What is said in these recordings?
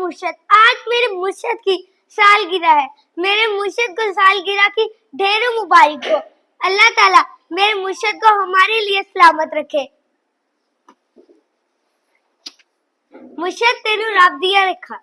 मुर्शद। आज मेरे मुर्शद की सालगिरह है। मेरे मुर्शद को सालगिरह की ढेरों मुबारक हो। अल्लाह ताला मेरे मुर्शद को हमारे लिए सलामत रखे। मुर्शद तेनू रब दिया रखा।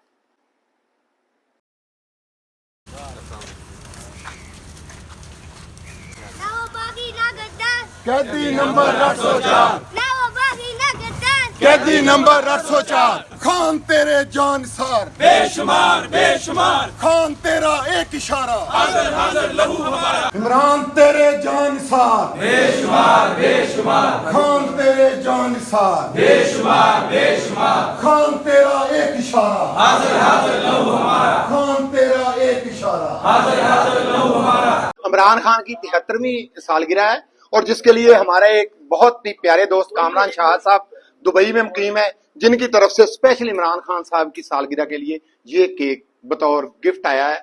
ना वो बागी ना गद्दार, कैदी नंबर 804, ना वो बागी ना गद्दार, कैदी नंबर 804। खान तेरे जानसार बेशुमार बेशुमार, खान तेरा एक इशारा, हाजिर हाजिर लहू हमारा। इमरान तेरे जानसार बेशुमार बेशुमार, खान तेरे जानसार, बेशुमार बेशुमार, खान तेरा एक इशारा, हाजिर हाजिर लहू हमारा, खान तेरा एक इशारा। हाजिर हाजिर लहू हमारा। इमरान खान की 73वीं सालगिरह है और जिसके लिए हमारे एक बहुत ही प्यारे दोस्त कामरान शाह साहब दुबई में मुकीम है, जिनकी तरफ से स्पेशल इमरान खान साहब की सालगिरह के लिए ये केक बतौर गिफ्ट आया है,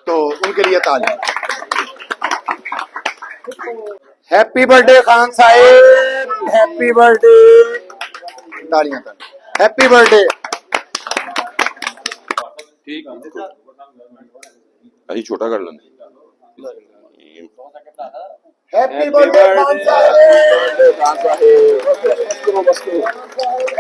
तो उनके लिए तालियां। हैप्पी बर्थडे खान साहब, हैप्पी बर्थडे। तालियां हैप्पी बर्थडे। अभी छोटा कर लेना। हैप्पी बर्थडे खान साहब,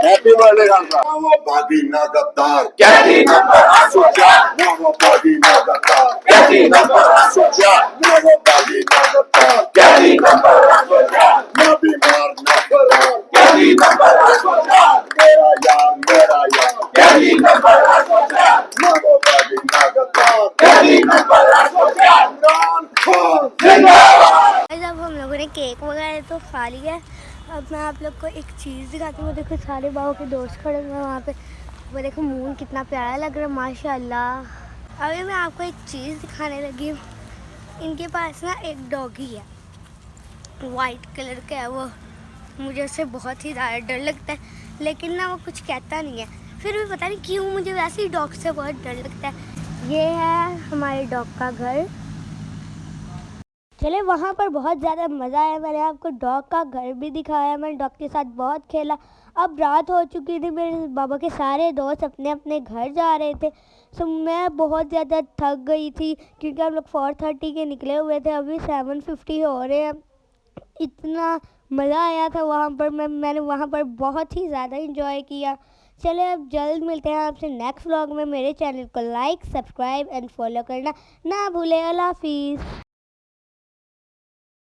हैप्पी बर्थडे खान साहब। ना वो बागी ना गद्दार, कैदी नंबर 804, ना वो बागी ना गद्दार, कैदी नंबर 804, ना वो बागी ना गद्दार, कैदी नंबर 804, ना बीमार ना फरार, कैदी नंबर 804, मेरा यार, कैदी नंबर 804, ना वो बागी ना गद्दार, कैदी नंबर 804। इमरान खान जिंदाबाद। जब हम लोगों ने केक वगैरह तो खा लिया है, अब मैं आप लोग को एक चीज़ दिखाती हूँ। देखो सारे बाबू के दोस्त खड़े हुए हैं वहाँ पे। वो देखो मून कितना प्यारा लग रहा है माशाल्लाह। अभी मैं आपको एक चीज़ दिखाने लगी हूँ। इनके पास ना एक डॉगी है, वाइट कलर का है वो। मुझे उससे बहुत ही ज़्यादा डर लगता है, लेकिन ना वो कुछ कहता नहीं है। फिर भी पता नहीं क्यों मुझे वैसे ही डॉग से बहुत डर लगता है। ये है हमारे डॉग का घर। चले वहाँ पर बहुत ज़्यादा मज़ा आया। मैंने आपको डॉग का घर भी दिखाया, मैंने डॉग के साथ बहुत खेला। अब रात हो चुकी थी, मेरे बाबा के सारे दोस्त अपने अपने घर जा रहे थे। सो मैं बहुत ज़्यादा थक गई थी क्योंकि हम लोग 4:30 के निकले हुए थे, अभी 7:50 हो रहे हैं। इतना मज़ा आया था वहाँ पर। मैंने वहाँ पर बहुत ही ज़्यादा इंजॉय किया। चले अब जल्द मिलते हैं आपसे नेक्स्ट व्लॉग में। मेरे चैनल को लाइक, सब्सक्राइब एंड फॉलो करना ना भूलें। अल्लाह हाफिज़।